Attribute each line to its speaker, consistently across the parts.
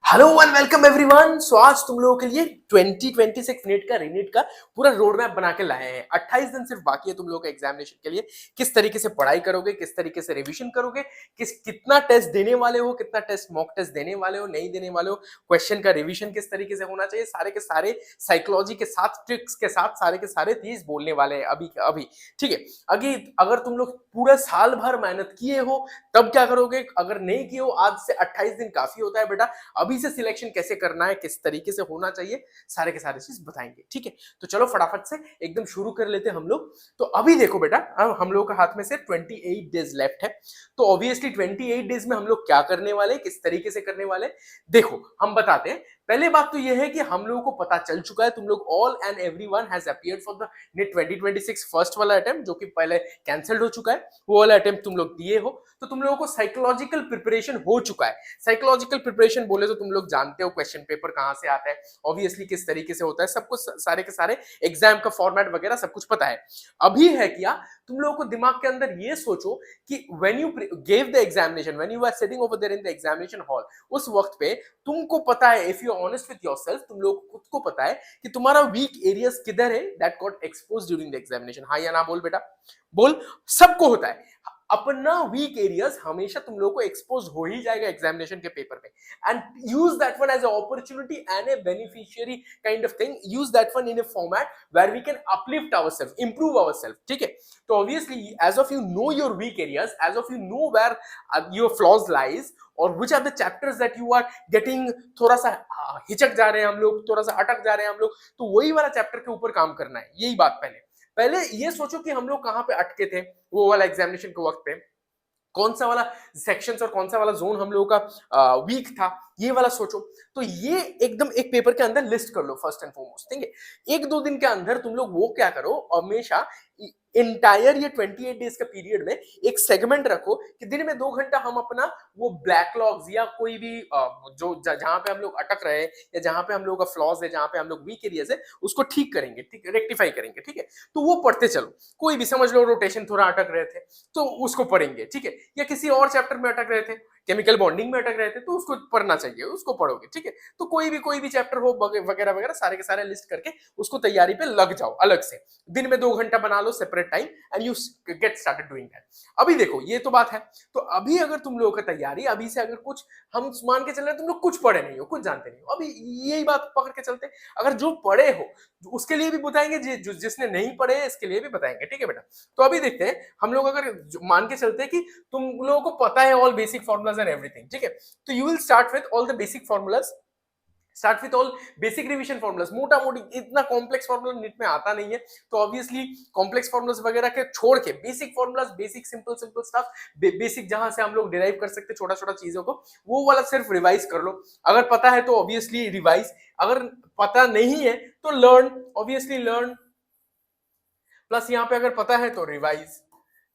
Speaker 1: Hello and welcome everyone. So आज तुम लोगों के लिए 2026 नीट का रीनीट का पूरा रोड मैप बना के लाए हैं। 28 दिन सिर्फ बाकी है तुम लोगों के एग्जामिनेशन के लिए। किस तरीके से पढ़ाई करोगे, किस तरीके से रिवीजन करोगे, कितना टेस्ट देने वाले हो, कितना टेस्ट मॉक टेस्ट देने वाले हो, नहीं देने वाले हो, क्वेश्चन का रिवीजन किस तरीके से होना चाहिए, सारे के सारे साइकोलॉजी के साथ, ट्रिक्स के साथ सारे के सारे चीज बोलने वाले हैं अभी अभी। ठीक है, अगर तुम लोग पूरा साल भर मेहनत किए हो तब क्या करोगे, अगर नहीं किए हो आज से 28 दिन काफी होता है बेटा। अभी से सिलेक्शन कैसे करना है, किस तरीके से होना चाहिए, सारे के सारे चीज बताएंगे। ठीक है, तो चलो फटाफट से एकदम शुरू कर लेते हैं हम लोग। तो अभी देखो बेटा, अब हम लोग के हाथ में से 28 डेज लेफ्ट है। तो ऑब्वियसली 28 डेज में हम लोग क्या करने वाले, किस तरीके से करने वाले, देखो हम बताते हैं। पहले बात तो यह है कि हम लोगों को पता चल चुका है, तुम लोग all and everyone has appeared for the NEET 2026 first वाला अटेम्प्ट, जो कि पहले कैंसिल्ड हो चुका है। वो वाला अटेम्प्ट तुम लोग दिए हो, तो तुम लोगों को साइकोलॉजिकल प्रिपरेशन हो चुका है। साइकोलॉजिकल प्रिपरेशन बोले तो तुम लोग जानते हो क्वेश्चन पेपर कहां से आता है, ऑब्वियसली किस तरीके से होता है, सब कुछ सारे के सारे एग्जाम का फॉर्मेट वगैरह सब कुछ पता है। अभी है क्या, तुम लोगों को दिमाग के अंदर ये सोचो कि when you gave the examination, when you are sitting over there in the examination hall, उस वक्त पे तुमको पता है, if you are honest with yourself, तुम लोग को खुद को पता है कि तुम्हारा वीक एरियाज किधर है that got exposed during the examination. हाँ या ना बोल बेटा, बोल। सबको होता है अपना वीक एरियाज, हमेशा तुम लोगों को एक्सपोज हो ही जाएगा एग्जामिनेशन के पेपर में। And use that one as a opportunity and a beneficiary kind of thing. Use that one in a format where we can uplift ourself, improve ourself. ठीक है, तो obviously as of you know your weak areas, as of you know where your flaws lies, और which are the chapters that you are getting, थोड़ा सा हिचक जा रहे हैं हम लोग, थोड़ा सा अटक जा रहे हैं हम लोग, तो वही वाला चैप्टर के ऊपर काम करना है। यही बात पहले पहले ये सोचो कि हम लोग कहां पे अटके थे वो वाला एग्जामिनेशन के वक्त पे, कौन सा वाला सेक्शंस और कौन सा वाला जोन हम लोगों का वीक था, ये वाला सोचो। तो ये एकदम एक पेपर के अंदर लिस्ट कर लो फर्स्ट एंड फॉरमोस्ट। ठीक है, एक दो दिन के अंदर तुम लोग वो क्या करो, हमेशा इंटायर ये 28 डेज का पीरियड में एक सेगमेंट रखो कि दिन में 2 घंटा हम अपना वो ब्लैकलॉग्स या कोई भी जो जहां पे हम लोग अटक रहे हैं, या जहां पे हम लोग का फ्लॉज है, जहां पे हम लोग वीक एरियाज है, उसको ठीक करेंगे, ठीक रेक्टिफाई करेंगे। ठीक है, तो वो पढ़ते चलो। कोई भी समझ लो रोटेशन थोड़ा अटक रहे थे तो उसको पढ़ेंगे। ठीक है, या किसी और चैप्टर में अटक रहे थे, केमिकल बॉन्डिंग में अटक रहे थे, तो उसको पढ़ना चाहिए, उसको पढ़ोगे। ठीक है, तो कोई भी चैप्टर हो वगैरह वगैरह सारे के सारे लिस्ट करके उसको तैयारी पे लग जाओ अलग से। दिन में 2 घंटा बना लो separate time and you get started doing that. अभी देखो ये तो बात है। तो अभी अगर तुम लोगों का तैयारी अभी से, अगर कुछ हम मान के चल रहे हैं तुम लोग कुछ पढ़े नहीं हो, कुछ जानते नहीं हो, अभी यही बात पकड़ के चलते। अगर जो पढ़े हो उसके लिए भी बताएंगे, जिसने नहीं पढ़े इसके लिए भी बताएंगे। ठीक है बेटा, तो अभी देखते हैं हम लोग, अगर मान के चलते हैं कि तुम लोगों को पता है all basic formulas and everything. ठीक है, तो you will start with all the basic formulas, start with all basic revision formulas. मोटा मोटी इतना कॉम्प्लेक्स फॉर्मुला नीट में आता नहीं है, तो ऑब्वियसली कॉम्प्लेक्स फॉर्मुलाज वगैरह के छोड़ के basic formulas, basic simple simple stuff, basic जहां से हम लोग डिराइव कर सकते छोटा छोटा चीजों को, वो वाला सिर्फ रिवाइज कर लो। अगर पता है तो ऑब्वियसली रिवाइज, अगर पता नहीं है तो लर्न, ऑब्वियसली लर्न, प्लस यहाँ पे अगर पता है तो रिवाइज।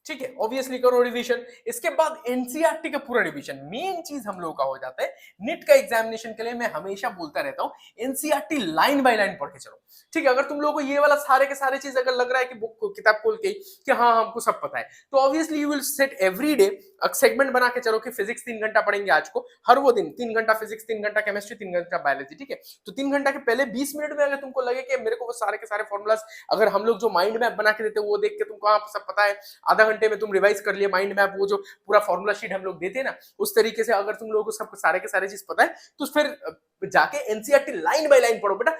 Speaker 1: ठीक है, ऑब्वियसली करो रिवीजन। इसके बाद एनसीईआरटी का पूरा रिवीजन, मेन चीज हम लोगों का हो जाता है नीट का एग्जामिनेशन के लिए। मैं हमेशा बोलता रहता हूं, एनसीईआरटी लाइन बाय लाइन पढ़ के चलो। ठीक है, अगर तुम लोगों को ये वाला सारे के सारे चीज अगर लग रहा है कि बुक को किताब खोल के कि हाँ हमको सब पता है, तो obviously you will set every day segment बना के चलो कि फिजिक्स 3 घंटा पढ़ेंगे आज को, हर वो दिन 3 घंटा फिजिक्स, 3 घंटा केमिस्ट्री, 3 घंटा बायोलॉजी। ठीक है, तो 3 घंटा के पहले 20 मिनट में अगर तुमको लगे कि मेरे को वो सारे के सारे फॉर्मुलाज, अगर हम लोग जो माइंड मैप बना के देते हैं वो देख के तुमको हाँ सब पता है, आधा घंटे में तुम रिवाइज कर लिए माइंड मैप, वो जो पूरा फॉर्मूला शीट हम लोग देते हैं ना, उस तरीके से अगर तुम लोगों को सब सारे के सारे चीज पता है, तो फिर जाके एनसीईआरटी लाइन बाय लाइन पढ़ो बेटा।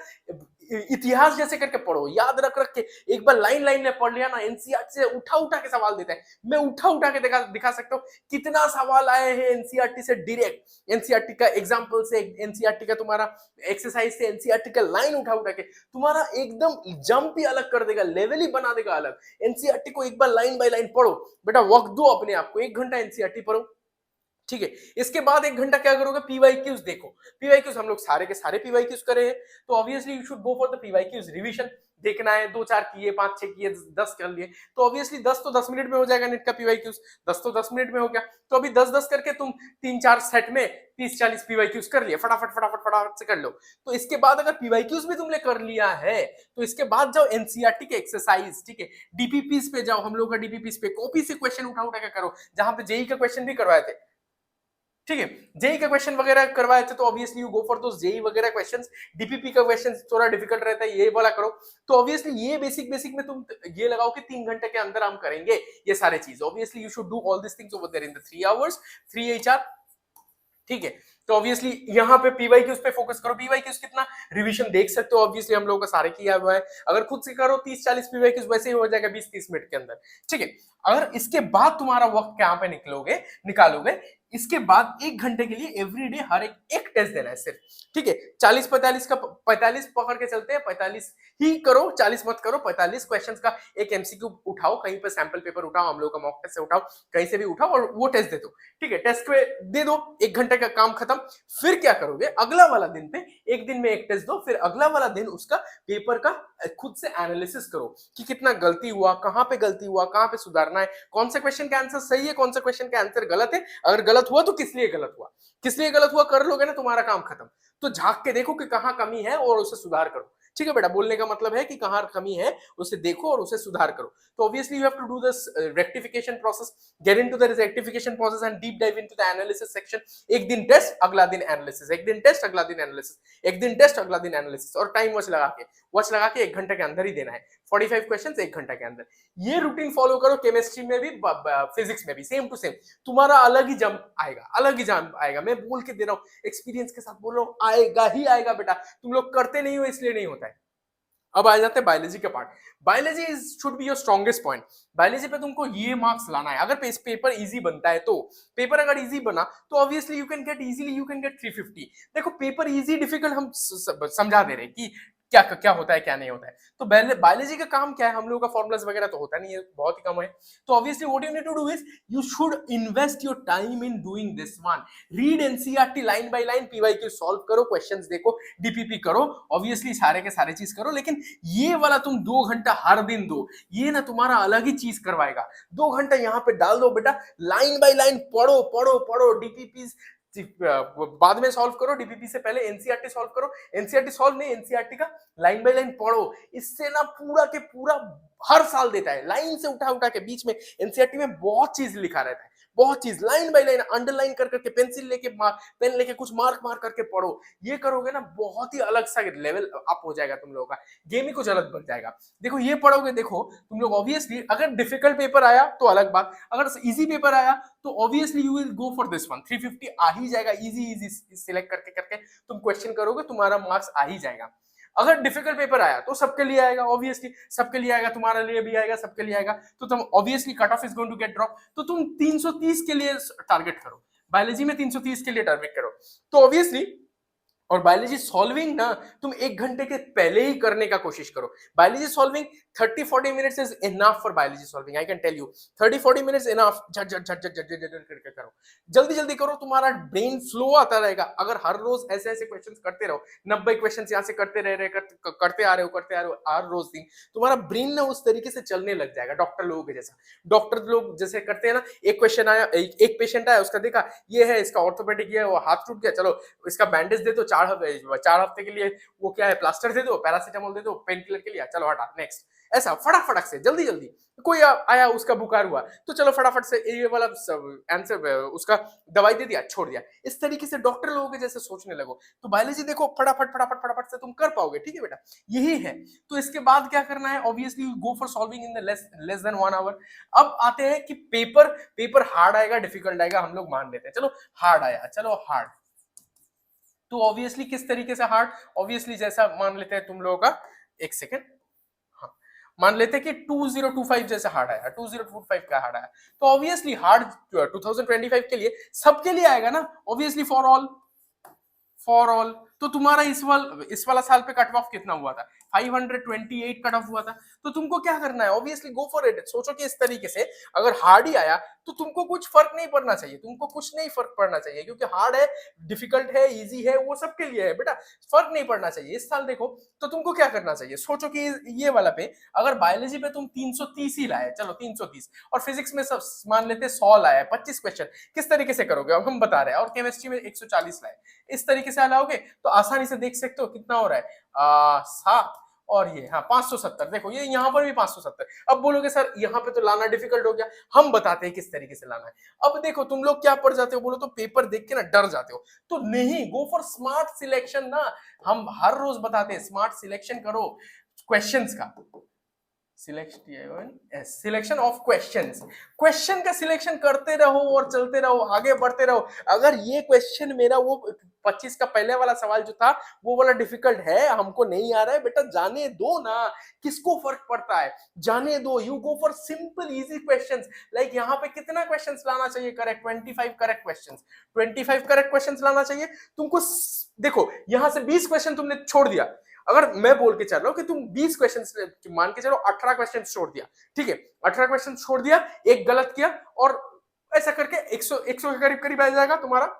Speaker 1: इतिहास जैसे करके पढ़ो, याद रख रख के। एक बार लाइन लाइन में पढ़ लिया ना, एनसीईआरटी से उठा उठा के सवाल देता है। मैं उठा उठा के दिखा सकता हूँ कितना सवाल आए हैं एनसीईआरटी से डायरेक्ट, एनसीईआरटी का एग्जांपल से, एनसीईआरटी का तुम्हारा एक्सरसाइज से, एनसीईआरटी का लाइन उठा उठा के तुम्हारा एकदम जंप ही अलग कर देगा, लेवल ही बना देगा अलग। एनसीईआरटी को एक बार लाइन बाय लाइन पढ़ो बेटा, वक्त दो अपने आप को, 1 घंटा एनसीईआरटी पढ़ो। ठीक है, इसके बाद 1 घंटा क्या करोगे, पीवाईक्यूज देखो। पीवाईक्यूज हम लोग सारे के सारे पीवाईक्यूज करे हैं, तो obviously you should go for the PYQs revision. देखना है 2 4 किए, 5 6 किए, 10 कर लिए, तो ऑब्वियसली 10 तो 10 मिनट में हो जाएगा नीट का पीवाईक्यूज। 10 तो 10 मिनट में हो गया, तो अभी 10 10 करके तुम 3 4 सेट में 30 40 पीवाईक्यूज कर लिए, फटाफट फटाफट फटाफट से कर लो। तो इसके बाद अगर पीवाईक्यूज भी तुमने कर लिया है, तो इसके बाद जाओ एनसीईआरटी के एक्सरसाइज। ठीक है, डीपीपीस पे जाओ, हम लोग का डीपीपीस पे कॉपी से क्वेश्चन उठा उठा के करो, जहां पे जेई का क्वेश्चन भी करवाए थे। ठीक है। जेई का क्वेश्चन वगैरह करवाए थे तो obviously you go for those JEE वगैरह क्वेश्चंस। डीपीपी का क्वेश्चन थोड़ा डिफिकल्ट रहता है, ये वाला करो। तो ऑब्वियसली ये बेसिक बेसिक में तुम ये लगाओ कि 3 घंटे के अंदर हम करेंगे ये सारे चीज। Obviously you should do all this things over there in the 3 hours 3 HR. ठीक है। तो ऑब्वियसली यहाँ पे पीवाई क्यूज पे फोकस करो। पीवाई क्यूज कितना रिवीजन देख सकते हो, ऑब्वियसली हम लोगों का सारे किया हुआ है। अगर खुद से करो 30-40 पीवाई क्यूज वैसे ही हो जाएगा 20-30 मिनट के अंदर। ठीक है। अगर इसके बाद तुम्हारा वक्त कहां पे निकालोगे, इसके बाद 1 घंटे के लिए एवरीडे हर एक टेस्ट देना है सिर्फ। ठीक है। 40-45 का 45 पकड़ के चलते हैं, 45 ही करो, 40 मत करो। 45 क्वेश्चंस का एक एमसीक्यू उठाओ, कहीं पर सैंपल पेपर उठाओ, हम लोग का मॉक टेस्ट से उठाओ, कहीं से भी उठाओ और वो टेस्ट दे दो। ठीक है। टेस्ट पे दे दो, 1 घंटे का काम खत्म। फिर क्या करोगे, अगला वाला दिन पे एक दिन में एक टेस्ट दो, फिर अगला वाला दिन उसका पेपर का खुद से एनालिसिस करो कि कितना गलती हुआ, कहां पे गलती हुआ, कहां पे सुधारना है, कौन से क्वेश्चन का आंसर सही है, कौन सा क्वेश्चन का आंसर गलत है। अगर गलत हुआ तो किस लिए गलत हुआ कर लोगे ना, तुम्हारा काम खत्म। तो झांक के देखो कि कहां कमी है और उसे सुधार करो। ठीक है बेटा, बोलने का मतलब है कि कहां कमी है उसे देखो और उसे सुधार करो। तो obviously you have to do this rectification process, get into the rectification process and deep dive into the analysis section. एक दिन टेस्ट, अगला दिन एनालिसिस, एक दिन टेस्ट, अगला दिन एनालिसिस, एक दिन टेस्ट, अगला दिन एनालिसिस। और टाइम वॉच लगा के 1 घंटे के अंदर ही देना है। 45 क्वेश्चंस 1 घंटे के अंदर। ये रूटीन फॉलो करो, केमिस्ट्री में भी फिजिक्स में भी सेम टू सेम। तुम्हारा अलग ही जंप आएगा। मैं बोल के दे रहा हूँ, एक्सपीरियंस के साथ बोल रहा हूँ, आएगा ही आएगा बेटा। तुम लोग करते नहीं हो इसलिए नहीं होता है। अब आ जाते हैं बायोलॉजी के part. Biology should be your strongest point. Biology पे तुमको ये मार्क्स लाना है। अगर पेपर इजी बनता है तो, पेपर अगर इजी बना तो ऑब्वियसली यू कैन गेट 350। देखो पेपर इजी डिफिकल्ट हम समझा दे रहे हैं कि क्या क्या होता है क्या नहीं होता है। तो बायोलॉजी का काम क्या है, हम लोगों का फॉर्मुलाज वगैरह तो होता नहीं है, बहुत ही कम है। तो obviously what you need to do is you should invest your time in doing this one. Read NCERT line by line, PYQ solve करो, क्वेश्चंस देखो, डीपीपी करो, ऑब्वियसली सारे के सारे चीज करो। लेकिन ये वाला तुम 2 घंटा हर दिन दो, ये ना तुम्हारा अलग ही चीज करवाएगा। 2 घंटा यहाँ पे डाल दो बेटा, लाइन बाय लाइन पढ़ो पढ़ो पढ़ो। डीपीपी बाद में सॉल्व करो, डीपीपी से पहले एनसीईआरटी सॉल्व करो। एनसीईआरटी सॉल्व नहीं, एनसीईआरटी का लाइन बाय लाइन पढ़ो। इससे ना पूरा के पूरा हर साल देता है, लाइन से उठा उठा के बीच में एनसीईआरटी में बहुत चीज लिखा रहता है, बहुत चीज लाइन बाय लाइन अंडरलाइन कर करके, पेंसिल लेके पेन लेके कुछ मार्क मार करके पढ़ो। ये करोगे ना बहुत ही अलग सा लेवल अप हो जाएगा तुम लोगों का, गेम ही कुछ अलग बन जाएगा। देखो ये पढ़ोगे, देखो तुम लोग ऑब्वियसली अगर डिफिकल्ट पेपर आया तो अलग बात, अगर इजी पेपर आया तो obviously you will go for this one. 350 आ ही जाएगा, इजी इजी सिलेक्ट करके करके तुम क्वेश्चन करोगे, तुम्हारा मार्क्स आ ही जाएगा। अगर डिफिकल्ट पेपर आया तो सबके लिए आएगा, ऑब्वियसली सबके लिए आएगा, तुम्हारे लिए भी आएगा, सबके लिए आएगा। तो तुम obviously cut off is going to get drop. तो तुम 330 के लिए टारगेट करो, बायोलॉजी में 330 के लिए टारगेट करो। तो ऑब्वियसली और बायोलॉजी सॉल्विंग ना तुम 1 घंटे के पहले ही करने का कोशिश करो। Biology solving 30-40 minutes is enough for biology solving, I can tell you. 30-40 minutes enough. झट झट झट झट झट झट करके करो, जल्दी जल्दी करो, तुम्हारा ब्रेन फ्लो आता रहेगा। अगर हर रोज ऐसे ऐसे क्वेश्चंस करते रहो, 90 क्वेश्चंस यहाँ से करते आ रहे हो हर रोज दिन, तुम्हारा ब्रेन ना उस तरीके से चलने लग जाएगा, डॉक्टर लोगों के जैसा। डॉक्टर लोग जैसे करते हैं ना, एक क्वेश्चन आया, एक पेशेंट आया, उसका देखा ये है, इसका ऑर्थोपेडिक है, वो हाथ टूट गया, चलो इसका बैंडेज दे दो, 4 हफ्ते के लिए वो क्या है प्लास्टर दे दो, पैरासीटामोल दे दो, पेन किलर के लिए, चलो हटा नेक्स्ट। ऐसा फटाफट से जल्दी जल्दी। कोई आया उसका बुखार हुआ तो चलो फटाफट से ये वाला आंसर उसका दवाई दे दिया, छोड़ दिया। इस तरीके से डॉक्टर लोगों के जैसे सोचने लगो तो बायोलॉजी देखो फटाफट फटाफट फटाफट से तुम कर पाओगे। ठीक है बेटा, यही है। तो इसके बाद क्या करना है, obviously go for solving in the less than 1 hour. अब आते हैं कि पेपर हार्ड आएगा डिफिकल्ट आएगा, हम लोग मान लेते हैं, चलो हार्ड आया, चलो हार्ड। तो ऑब्वियसली किस तरीके से हार्ड, ऑब्वियसली जैसा मान लेते हैं तुम लोगों का, एक सेकेंड, हाँ मान लेते हैं कि 2025 जैसे हार्ड आया, 2025 का हार्ड आया। तो ऑब्वियसली हार्ड 2025 के लिए सबके लिए आएगा ना, ऑब्वियसली फॉर ऑल। तो तुम्हारा इस वाला साल पे कट ऑफ कितना हुआ था, 528 कट ऑफ हुआ था। तो तुमको क्या करना है, ऑब्वियसली गो फॉर इट। सोचो कि इस तरीके से अगर हार्ड ही आया तो तुमको कुछ फर्क नहीं पड़ना चाहिए, क्योंकि हार्ड है, डिफिकल्ट है, इजी है, वो सबके लिए है बेटा, फर्क नहीं पड़ना चाहिए। इस साल देखो तो तुमको क्या करना चाहिए, सोचो कि ये वाला पे अगर बायोलॉजी पे तुम 330 ही लाए, चलो 330, और फिजिक्स में सब मान लेते 100 लाए, 25 क्वेश्चन, किस तरीके से करोगे अब हम बता रहे हैं। और केमिस्ट्री में 140 लाए, इस तरीके से लाओगे तो आसानी से देख सकते हो कितना हो रहा है, 7 और ये हाँ 570, देखो ये यहाँ पर भी 570। अब बोलोगे सर यहाँ पे तो लाना डिफिकल्ट हो गया, हम बताते हैं किस तरीके से लाना है। अब देखो तुम लोग क्या पढ़ जाते हो, बोलो तो पेपर देख के ना डर जाते हो, तो नहीं, गो फॉर स्मार्ट सिलेक्शन ना। हम हर रोज बताते हैं स्मार्ट सिलेक्शन करो क्वेश्चंस का, सिलेक्शन ऑफ क्वेश्चंस, क्वेश्चन का सिलेक्शन करते रहो और चलते रहो, आगे बढ़ते रहो। अगर ये क्वेश्चन मेरा वो 25 का पहले वाला सवाल जो था वो वाला डिफिकल्ट है, हमको नहीं आ रहा है, बेटा जाने दो ना, किसको फर्क पड़ता है, जाने दो। You go for simple easy questions. Like यहाँ पे कितना क्वेश्चंस लाना चाहिए correct, 25 correct questions, 25 correct questions लाना चाहिए तुमको। देखो यहाँ से 20 क्वेश्चन तुमने छोड़ दिया, अगर मैं बोल के चल रहा हूं कि तुम 20 क्वेश्चन मान के चलो, 18 क्वेश्चन छोड़ दिया, ठीक है, 18 क्वेश्चन छोड़ दिया, एक गलत किया, और ऐसा करके 100 के करीब करीब आ जाएगा तुम्हारा,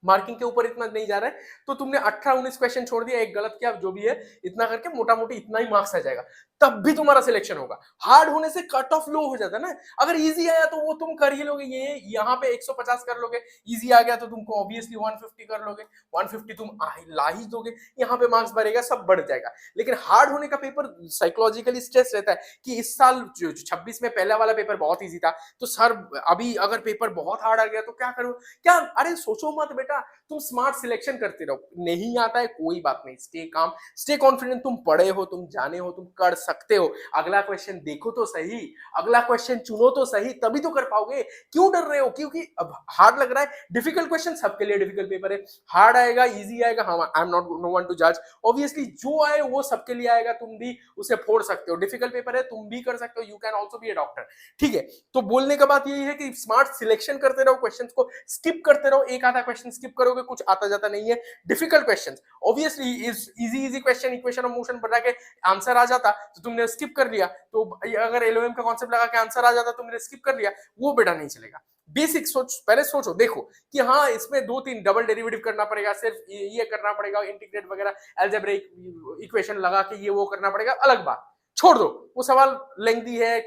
Speaker 1: मार्किंग के ऊपर इतना नहीं जा रहा है, तो तुमने 18-19 क्वेश्चन छोड़ दिया, एक गलत किया, जो भी है इतना करके मोटा मोटी इतना ही मार्क्स आ जाएगा, तब भी तुम्हारा सिलेक्शन होगा। हार्ड होने से कट ऑफ लो हो जाता है ना। अगर इजी आया तो वो तुम कर ही लोगे, ये यहाँ पे 150 कर लोगे, इजी आ गया तो तुमको ऑब्वियसली 150 कर लोगे, 150 तुम ला ही दोगे, यहाँ पे मार्क्स बढ़ेगा, सब बढ़ जाएगा। लेकिन हार्ड होने का पेपर साइकोलॉजिकली स्ट्रेस रहता है कि इस साल 26 में पहला वाला पेपर बहुत ईजी था, तो सर अभी अगर पेपर बहुत हार्ड आ गया तो क्या करूं, क्या, अरे सोचो मत बेटा, तुम स्मार्ट सिलेक्शन करते रहो। नहीं आता है कोई बात नहीं, स्टे काम, स्टे कॉन्फिडेंट, तुम पढ़े हो, तुम जाने हो, तुम कर सकते हो। अगला क्वेश्चन देखो तो सही, अगला क्वेश्चन चुनो तो सही, तभी तो कर पाओगे। क्यों डर रहे हो, क्योंकि अब हार्ड लग रहा है, डिफिकल्ट क्वेश्चन सबके लिए डिफिकल्ट पेपर है, हार्ड आएगा इजी आएगा, I am not know one two जज, ऑब्वियसली जो आए वो सबके लिए आएगा, तुम भी उसे फोड़ सकते हो, डिफिकल्ट पेपर है, तुम भी कर सकते हो, you can also be a doctor, ठीक है। तो बोलने का बात यही है कि स्मार्ट सिलेक्शन करते रहो, क्वेश्चन को स्किप करते रहो, एक आधा क्वेश्चन स्किप करोगे, कुछ आता जाता नहीं है। Difficult questions obviously easy question, equation of motion बना के आंसर आ जाता तो तुमने स्किप कर लिया, तो अगर एलओएम का कॉन्सेप्ट लगा के आंसर आ जाता तुमने स्किप कर लिया, वो बेटा नहीं चलेगा। बेसिक सोच, पहले सोचो, देखो कि हाँ इसमें 2-3 डबल डेरिवेटिव करना पड़ेगा, सिर्फ ये करना पड़ेगा, इंटीग्रेट वगैरह अलजेब्रिक इक्वेशन लगा के ये वो करना पड़ेगा, अलग बात, छोड़ दो वो सवाल, लेंथी है,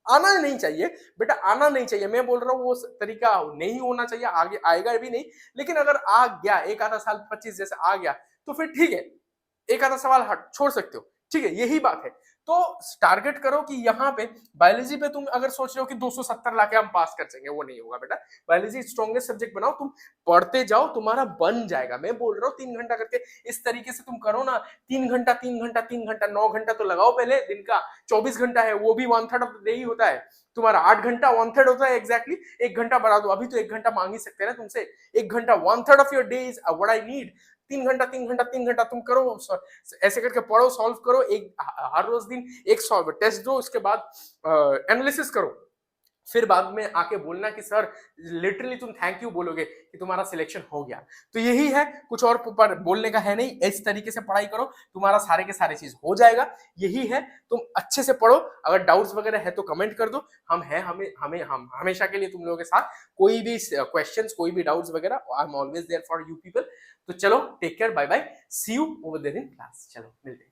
Speaker 1: आना नहीं चाहिए बेटा, आना नहीं चाहिए, मैं बोल रहा हूँ वो तरीका नहीं होना चाहिए, आगे आएगा भी नहीं। लेकिन अगर आ गया एक आधा साल 25 जैसे आ गया तो फिर ठीक है, एक आधा सवाल हट छोड़ सकते हो, ठीक है, यही बात है। तो टारगेट करो कि यहाँ पे बायोलॉजी पे तुम अगर सोच रहे हो कि 270 लाके हम पास कर सकेंगे, वो नहीं होगा बेटा। बायोलॉजी स्ट्रॉन्गेस्ट सब्जेक्ट बनाओ, तुम पढ़ते जाओ, तुम्हारा बन जाएगा। मैं बोल रहा हूँ 3 घंटा करके इस तरीके से तुम करो ना, 3 घंटा 3 घंटा 3 घंटा 9 घंटा तो लगाओ पहले, दिन का 24 घंटा है, वो भी 1/3 ऑफ द डे ही होता है तुम्हारा, 8 घंटा 1/3 होता है एग्जैक्टली, 1 घंटा बढ़ा दो, अभी तो 1 घंटा मांग ही सकते हैं ना तुमसे, 1 घंटा 1/3 of your day is what I need. 3 घंटा 3 घंटा 3 घंटा तुम करो, ऐसे करके पढ़ो, सॉल्व करो, एक हर रोज दिन एक सॉल्व टेस्ट दो, उसके बाद एनालिसिस करो, फिर बाद में आके बोलना कि सर लिटरली तुम थैंक यू बोलोगे कि तुम्हारा सिलेक्शन हो गया। तो यही है, कुछ और पर बोलने का है नहीं, इस तरीके से पढ़ाई करो, तुम्हारा सारे के सारे चीज हो जाएगा, यही है। तुम अच्छे से पढ़ो, अगर डाउट्स वगैरह है तो कमेंट कर दो, हम हैं, हम हमेशा के लिए तुम लोगों के साथ, कोई भी क्वेश्चंस, कोई भी डाउट्स वगैरह, I am always there for you people. तो चलो take care, bye bye, see you over there in class, चलो मिलते हैं।